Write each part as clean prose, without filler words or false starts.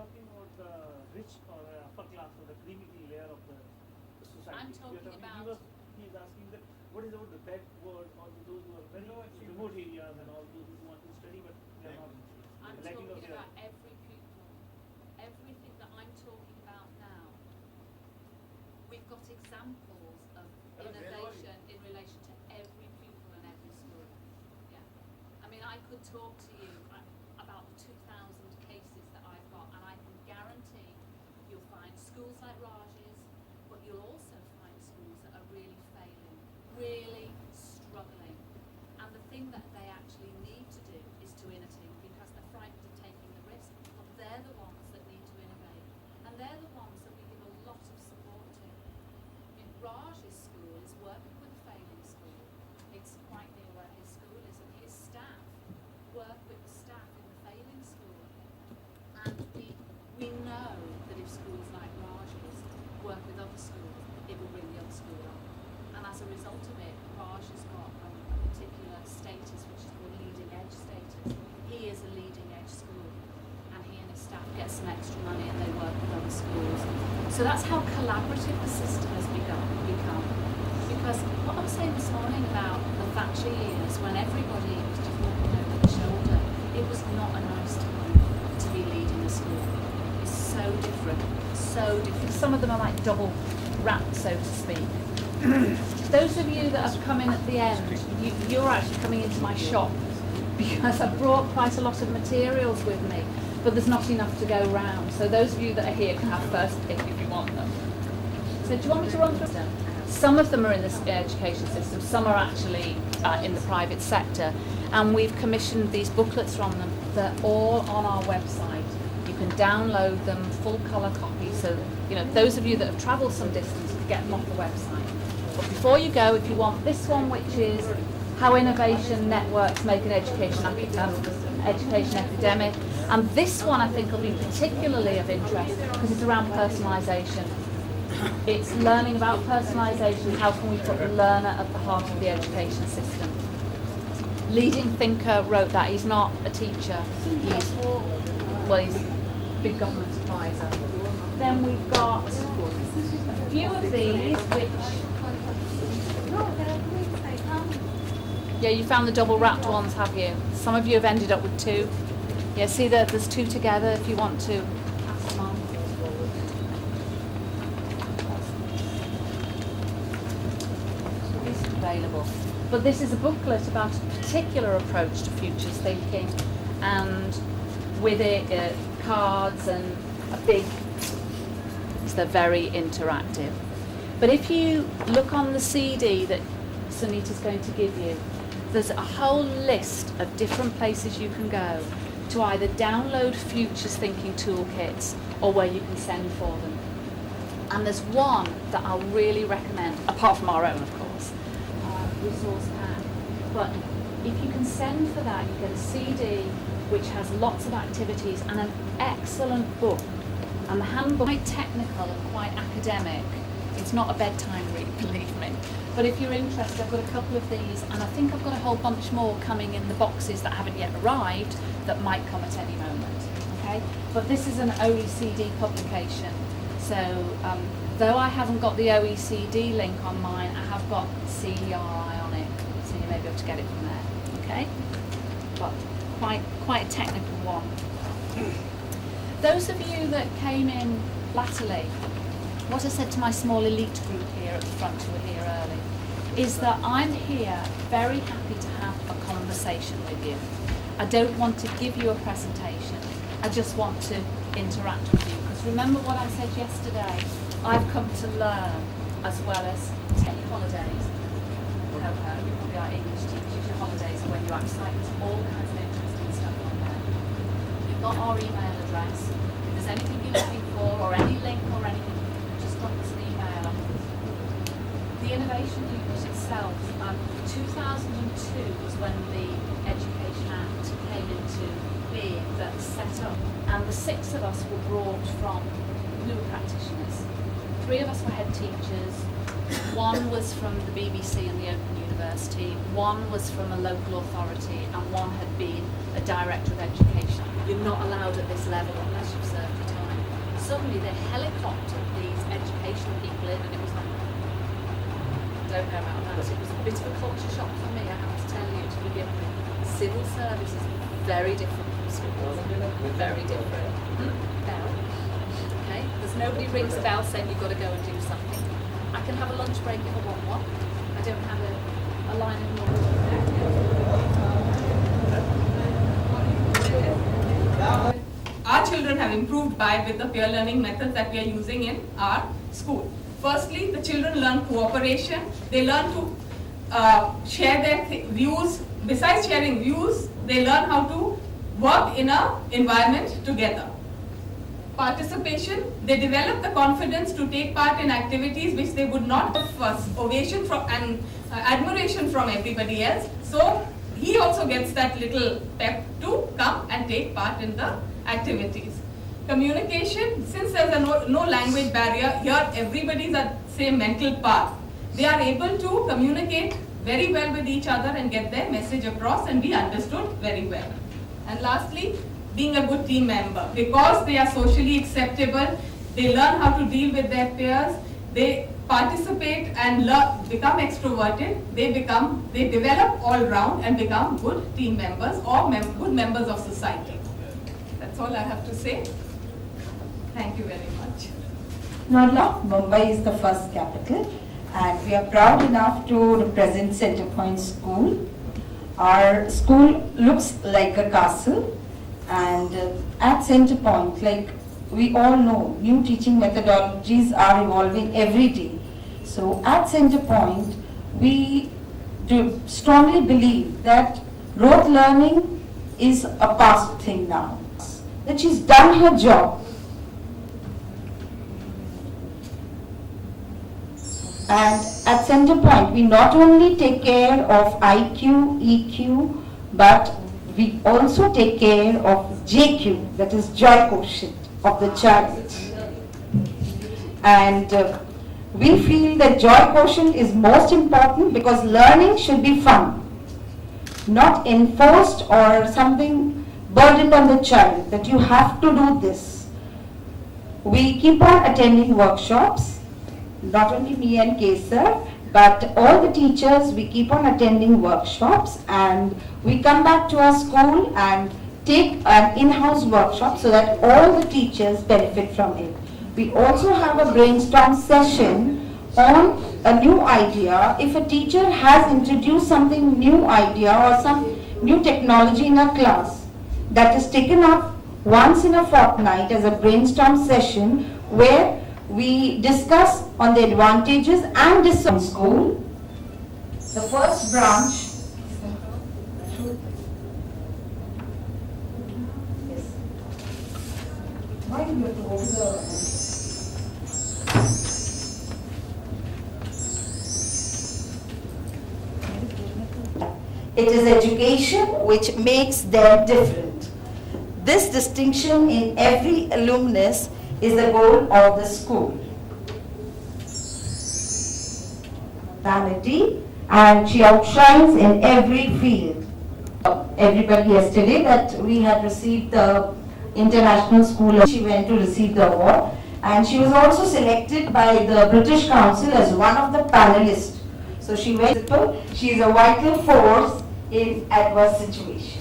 talking about the rich or upper class or the creamy layer of the society. I'm talking about. He is asking that what is about the backward or those who are very remote areas and all those who want to study but they are not. I'm talking about every pupil. Everything that I'm talking about now. We've got examples of innovation in relation to every pupil and every school. Yeah. I mean, I could talk to you about the 2,000 cases that I've got, and I can guarantee you'll find schools like Raj's, but you'll also find schools that are really failing, really struggling. And the thing that they actually need to do is to innovate, because they're frightened of taking the risk, but they're the ones that need to innovate. And they're the ones that we give a lot of support to. I mean, Raj's school is working with a failing school. It's quite near where his school is, and his staff work with the staff in the failing school. And we know that if schools like Raj's work with other schools, it will bring the other school on. And as a result of it, Raj has got a particular status which is called leading edge status. He is a leading edge school, and he and his staff get some extra money and they work with other schools. So that's how collaborative the system has become. Because what I was saying this morning about the Thatcher years, when everybody was just looking over the shoulder, it was not a nice time to be leading a school. It's so different, so different. Some of them are like double wrapped, so to speak. Those of you that have come in at the end, you're actually coming into my shop because I've brought quite a lot of materials with me, but there's not enough to go round. So those of you that are here can have first pick if you want them. So do you want me to run through them? Some of them are in the education system, some are actually in the private sector, and we've commissioned these booklets from them. They're all on our website. You can download them, full colour copies, so those of you that have travelled some distance can get them off the website. But before you go, if you want this one, which is How Innovation Networks Make an Education Epidemic, and this one I think will be particularly of interest because it's around personalisation. It's learning about personalisation. How can we put the learner at the heart of the education system? Leading thinker wrote that. He's not a teacher. He's a big government advisor. Then we've got a few of these, which... Yeah, you found the double wrapped ones, have you? Some of you have ended up with two. Yeah, see that there's two together if you want to pass them on. This is available. But this is a booklet about a particular approach to futures thinking, and with it cards and a big, so they're very interactive. But if you look on the CD that Sunita's going to give you, there's a whole list of different places you can go to either download futures thinking toolkits or where you can send for them. And there's one that I'll really recommend, apart from our own, of course, resource pack. But if you can send for that, you get a CD which has lots of activities and an excellent book. And the handbook is quite technical and quite academic. It's not a bedtime read, believe me. But if you're interested, I've got a couple of these, and I think I've got a whole bunch more coming in the boxes that haven't yet arrived that might come at any moment. Okay? But this is an OECD publication. So though I haven't got the OECD link on mine, I have got CERI on it. So you may be able to get it from there. Okay? But quite a technical one. Those of you that came in latterly, what I said to my small elite group here at the front who were here early is that I'm here very happy to have a conversation with you. I don't want to give you a presentation. I just want to interact with you. Because remember what I said yesterday, I've come to learn as well as take holidays. You probably are English teachers, your holidays are when you actually there's all kinds of interesting stuff on there. You've got our email address. If there's anything you're looking for or any link or anything, just drop us an email. The innovation unit itself, 2002 was when the Education Act came into being, that set up, and the 6 of us were brought from, we were practitioners. 3 of us were head teachers, 1 was from the BBC and the Open University, 1 was from a local authority, and 1 had been a director of education. You're not allowed at this level unless you've served your time. suddenly they helicoptered these educational people in, and it was like, don't know about that. It was a bit of a culture shock for me, I have to tell you, to begin with. Civil service is very different from schools. Very different. Bell. Okay? There's nobody rings a bell saying you've got to go and do something. I can have a lunch break if I want one. I don't have a line of noise. Our children have improved by with the peer learning methods that we are using in our school. Firstly, the children learn cooperation. They learn to share their views. Besides sharing views, they learn how to work in an environment together. Participation, they develop the confidence to take part in activities which they would not have first ovation from and admiration from everybody else. So he also gets that little pep to come and take part in the activities. Communication, since there's a no language barrier, here everybody is at same mental path. They are able to communicate very well with each other and get their message across and be understood very well. And lastly, being a good team member. Because they are socially acceptable, they learn how to deal with their peers, they participate and become extroverted, they develop all round and become good team members or good members of society. That's all I have to say. Thank you very much. Now, Mumbai is the first capital, and we are proud enough to represent Centrepoint School. Our school looks like a castle, and at Centrepoint, like we all know, new teaching methodologies are evolving every day. So at Centrepoint, we do strongly believe that rote learning is a past thing now. That she's done her job. And at Centrepoint, we not only take care of IQ, EQ, but we also take care of JQ, that is joy quotient of the child. And we feel that joy quotient is most important because learning should be fun, not enforced or something burdened on the child that you have to do this. We keep on attending workshops, not only me and Kesar, but all the teachers, we keep on attending workshops, and we come back to our school and take an in-house workshop so that all the teachers benefit from it. We also have a brainstorm session on a new idea. If a teacher has introduced something new idea or some new technology in a class, that is taken up once in a fortnight as a brainstorm session where we discuss on the advantages and disadvantages of school. The first branch. Yes. Why do you have to go to the? It is education which makes them different. This distinction in every alumnus is the goal of the school. Vanity, and she outshines in every field. Everybody yesterday that we had received the International School, she went to receive the award, and she was also selected by the British Council as one of the panelists. So she is a vital force in adverse situations.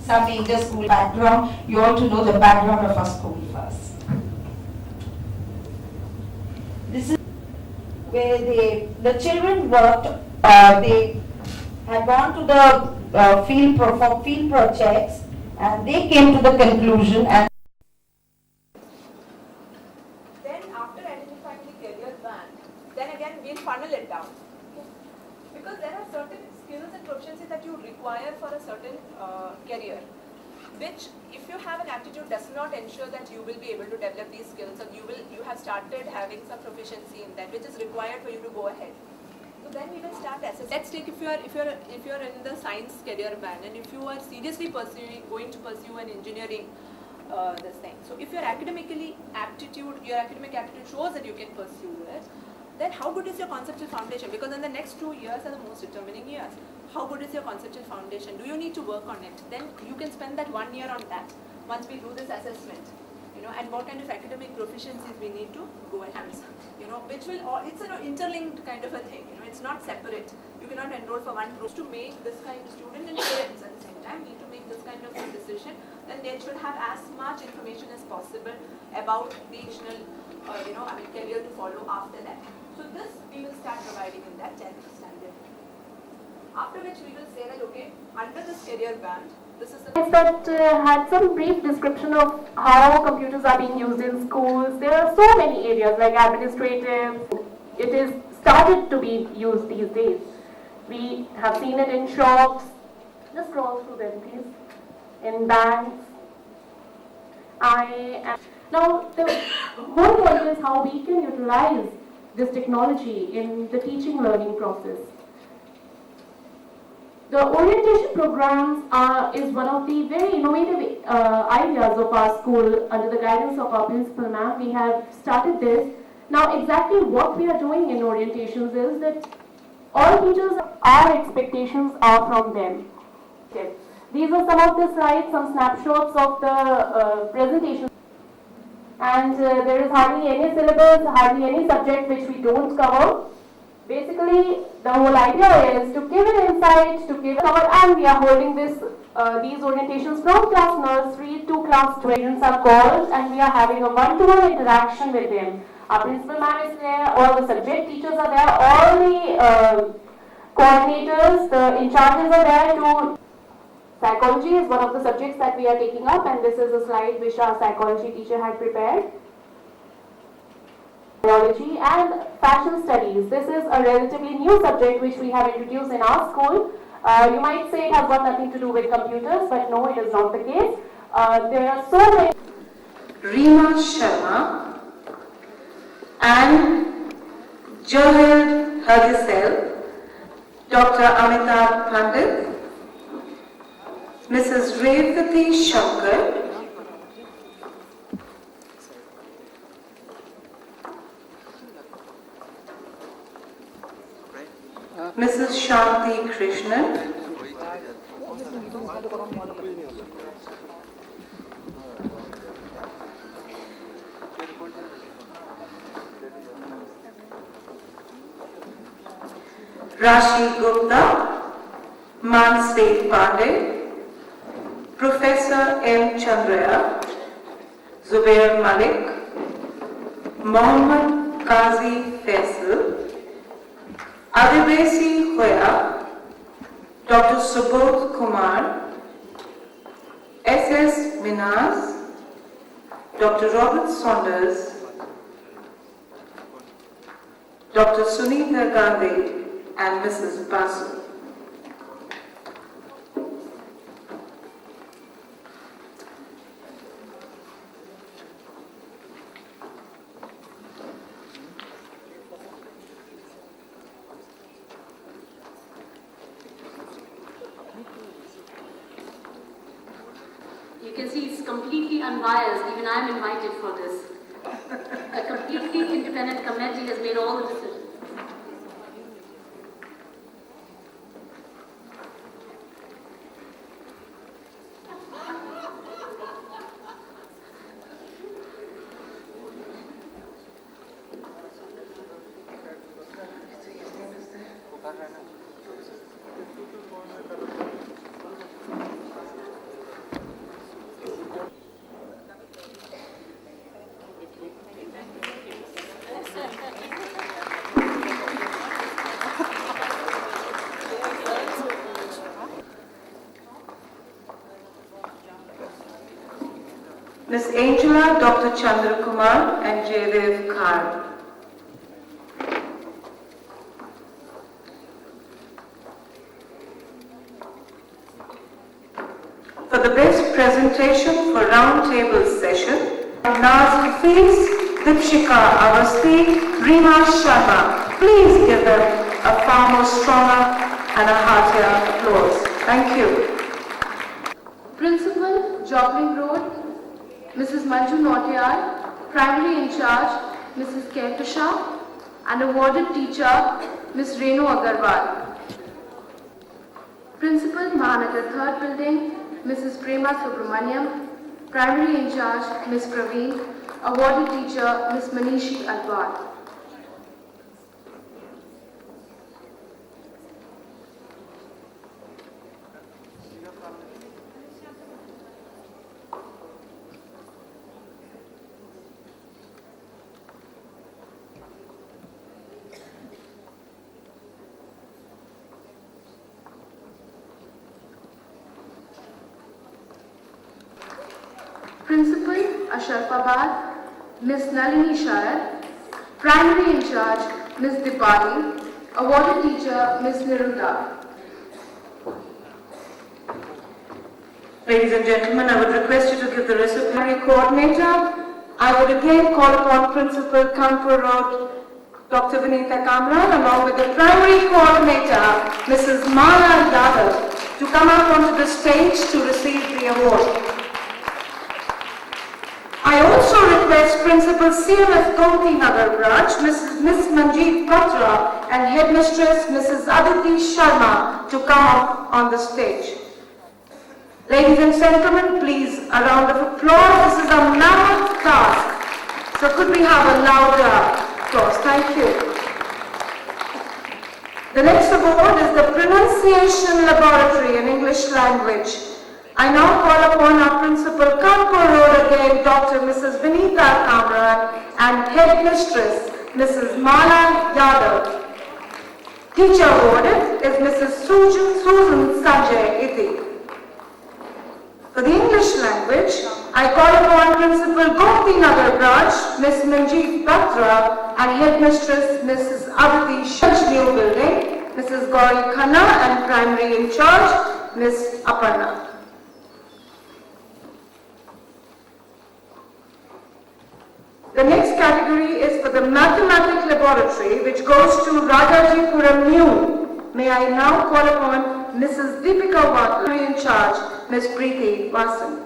Some inter-school background, you all to know the background of our school first. This is where the children worked, they had gone to the field projects, and they came to the conclusion. And then after identifying the career band, then again we'll funnel it down. Because there are certain skills and proficiencies that you require for a certain career, which if you have an aptitude does not ensure that you will be able to develop these skills, and you have started having some proficiency in that, which is required for you to go ahead. So then we will start assessing. Let's take if you're in the science career band, and if you are seriously going to pursue an engineering this thing. So if your academic aptitude shows that you can pursue it, then how good is your conceptual foundation? Because in the next 2 years are the most determining years. How good is your conceptual foundation? Do you need to work on it? Then you can spend that 1 year on that once we do this assessment. and what kind of academic proficiencies we need to go ahead. Which will, it's an interlinked kind of a thing, it's not separate. You cannot enroll for one group. To make this kind of student and parents at the same time need to make this kind of a decision, then they should have as much information as possible about the additional, career to follow after that. So this we will start providing in that 10th standard. After which we will say that, okay, under this career band, this is the... That had some brief description of how computers are being used in schools. There are so many areas like administrative. It is started to be used these days. We have seen it in shops. Just scroll through them, please. In banks. Now, the whole point is how we can utilize this technology in the teaching learning process. The orientation programs is one of the very innovative ideas of our school under the guidance of our principal ma'am. We have started this. Now exactly what we are doing in orientations is that all teachers, our expectations are from them. Okay. These are some of the slides, some snapshots of the presentation. And there is hardly any syllabus, hardly any subject which we don't cover. Basically, the whole idea is to give an insight, to give cover, and we are holding these orientations from class nursery to class 12. Students are called, and we are having a one-to-one interaction with them. Our principal ma'am is there, all the subject teachers are there, all the coordinators, the in charges are there to... Psychology is one of the subjects that we are taking up, and this is a slide which our psychology teacher had prepared. Biology and fashion studies. This is a relatively new subject which we have introduced in our school. You might say it has got nothing to do with computers, but no, it is not the case. There are so many. Reema Sharma and Jaydeb Hadisel, Dr. Amitabh Pandit, Mrs. Revati Shankar, Mrs. Shanti Krishnan, Rashi Gupta, Mansi Pandey, Professor M. Chandra, Zubair Malik, Mohammad Qazi Faisal, Adivasi Hoya, Dr. Subodh Kumar, S.S. Minaz, Dr. Robert Saunders, Dr. Sunita Gandhi, and Mrs. Basu. You can see it's completely unbiased, even I am invited for this. A completely independent committee has made all the decisions. Ms. Angela, Dr. Chandra Kumar, and Jaydeb Khan. For the best presentation for roundtable session, Naz Hafiz, Dipshika Awasthi, Reema Sharma. Please give them a far more stronger and a heartier applause. Thank you. Principal, Joplin Road, Mrs. Manju Nautiyar, Primary In Charge, Mrs. Kehkasha, and awarded teacher, Ms. Renu Agarwal. Principal, Mahanagar 3rd Building, Mrs. Prema Subramaniam, Primary in charge, Ms. Praveen. Awarded teacher, Ms. Manishi Adwar. Principal, Asharfabad, Ms. Nalini Shayad. Primary in charge, Ms. Dipali. Awarded teacher, Ms. Niruda. Ladies and gentlemen, I would request you to give the disciplinary coordinator. I would again call upon Principal Kanpur Road, Dr. Vinita Kamran, along with the primary coordinator, Mrs. Mala Yadav, to come up onto the stage to receive the award. I also request Principal CMS Gomti Nagar Branch, Ms. Manjeet Batra, and Headmistress Mrs. Aditi Sharma to come up on the stage. Ladies and gentlemen, please, a round of applause. This is a mammoth task. So could we have a louder applause? Thank you. The next award is the Pronunciation Laboratory in English Language. I now call upon our Principal Kanpur Road again, Dr. Mrs. Vinita Kamran, and Headmistress Mrs. Mala Yadav. Teacher awarded is Mrs. Susan Sanjay Iti. For the English language, I call upon Principal Gomti Nagar Branch, Ms. Manjeet Batra, and Headmistress Mrs. Aditi Shah. New building, Mrs. Gauri Khanna, and Primary in charge, Ms. Aparna. The next category is for the Mathematics Laboratory, which goes to Rajajipuram New. May I now call upon Mrs. Deepika Wadla in charge, Ms. Preeti Vasan.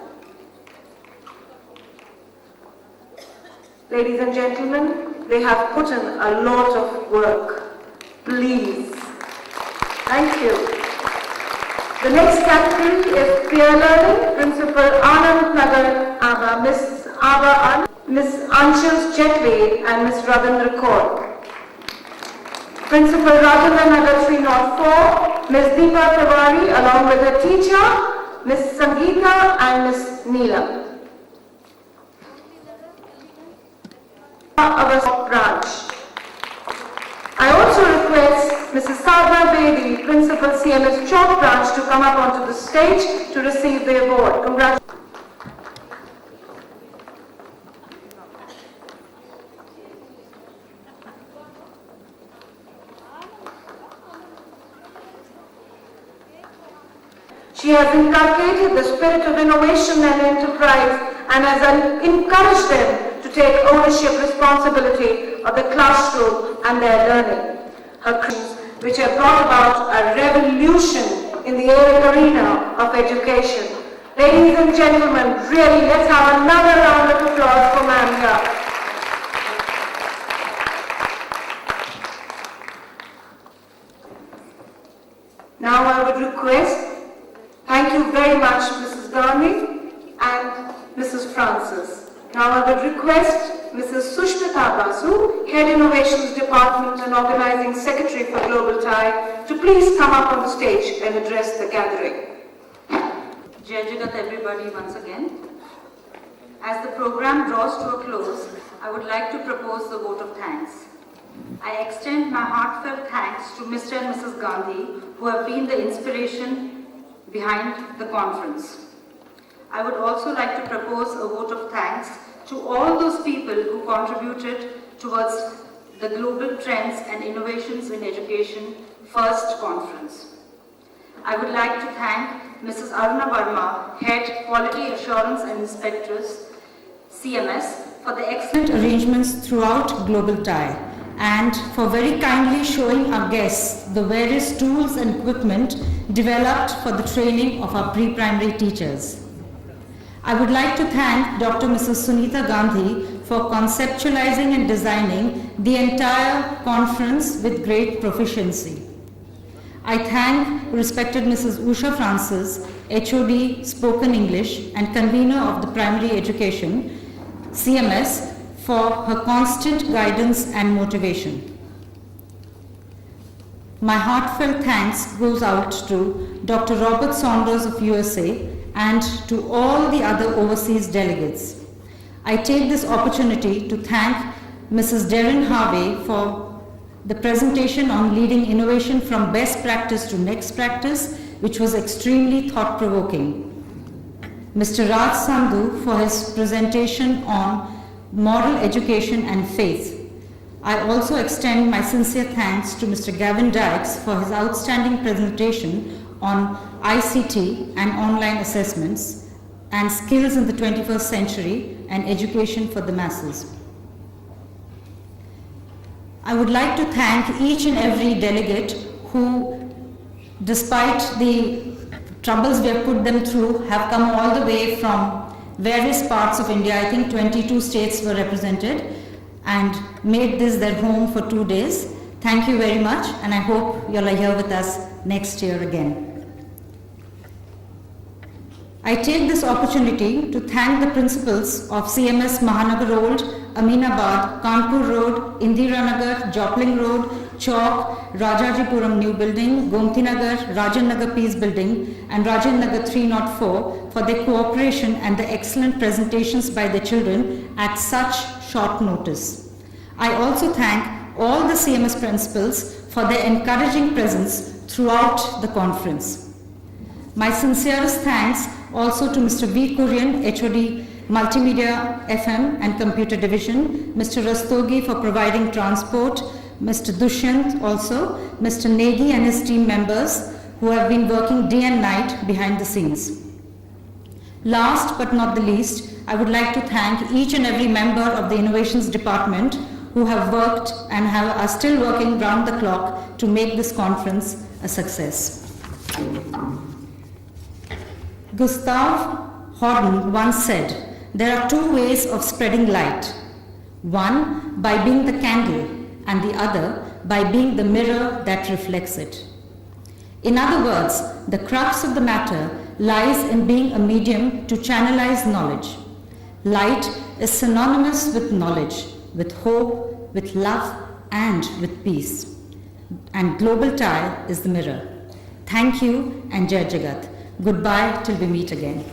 Ladies and gentlemen, they have put in a lot of work. Please. Thank you. The next category is Peer Learning, Principal Anand Nagar Ava, Ms. Ava, Ms. Anshul Jetli, and Ms. Ravindra Kaur. Principal Rajendra Nagar 304, Ms. Deepa Tiwari, along with her teacher, Ms. Sangeeta and Ms. Neela. Our branch. I also request Mrs. Sadhna Bedi, Principal CMS Chowk branch, to come up onto the stage to receive the award. Congratulations. She has inculcated the spirit of innovation and enterprise and has encouraged them to take ownership responsibility of the classroom and their learning. Her creeds, which have brought about a revolution in the arena of education. Ladies and gentlemen, really, let's have another round of applause for ma'am here. Now I would request, thank you very much, Mrs. Gandhi and Mrs. Francis. Now I would request Mrs. Sushmita Basu, Head Innovations Department and Organizing Secretary for Global Tie, to please come up on the stage and address the gathering. Jaydeb everybody once again. As the program draws to a close, I would like to propose the vote of thanks. I extend my heartfelt thanks to Mr. and Mrs. Gandhi, who have been the inspiration behind the conference. I would also like to propose a vote of thanks to all those people who contributed towards the Global Trends and Innovations in Education First Conference. I would like to thank Mrs. Aruna Verma, Head Quality Assurance and Inspectress, CMS, for the excellent arrangements throughout Global Tie and for very kindly showing our guests the various tools and equipment developed for the training of our pre-primary teachers. I would like to thank Dr. Mrs. Sunita Gandhi for conceptualizing and designing the entire conference with great proficiency. I thank respected Mrs. Usha Francis, HOD Spoken English and convener of the Primary Education, CMS, for her constant guidance and motivation. My heartfelt thanks goes out to Dr. Robert Saunders of USA and to all the other overseas delegates. I take this opportunity to thank Mrs. Darren Harvey for the presentation on leading innovation from best practice to next practice, which was extremely thought-provoking. Mr. Raj Sandhu for his presentation on moral education and faith. I also extend my sincere thanks to Mr. Gavin Dykes for his outstanding presentation on ICT and online assessments and skills in the 21st century and education for the masses. I would like to thank each and every delegate who, despite the troubles we have put them through, have come all the way from various parts of India. I think 22 states were represented and made this their home for 2 days. Thank you very much, and I hope you'll are here with us next year again. I take this opportunity to thank the principals of CMS Mahanagar Old, Aminabad, Kanpur Road, Indiranagar, Jopling Road, Chowk, Rajajipuram New Building, Gomti Nagar, Rajan Nagar Peace Building and Rajan Nagar 304 for their cooperation and the excellent presentations by the children at such short notice. I also thank all the CMS principals for their encouraging presence throughout the conference. My sincerest thanks also to Mr. V. Kurian, HOD Multimedia FM and Computer Division, Mr. Rastogi for providing transport, Mr. Dushyant also, Mr. Negi and his team members who have been working day and night behind the scenes. Last but not the least, I would like to thank each and every member of the Innovations Department who have worked and are still working round the clock to make this conference a success. Gustav Horden once said, there are two ways of spreading light. One, by being the candle, and the other, by being the mirror that reflects it. In other words, the crux of the matter lies in being a medium to channelize knowledge. Light is synonymous with knowledge, with hope, with love, and with peace. And global tie is the mirror. Thank you and Jai Jagat. Goodbye till we meet again.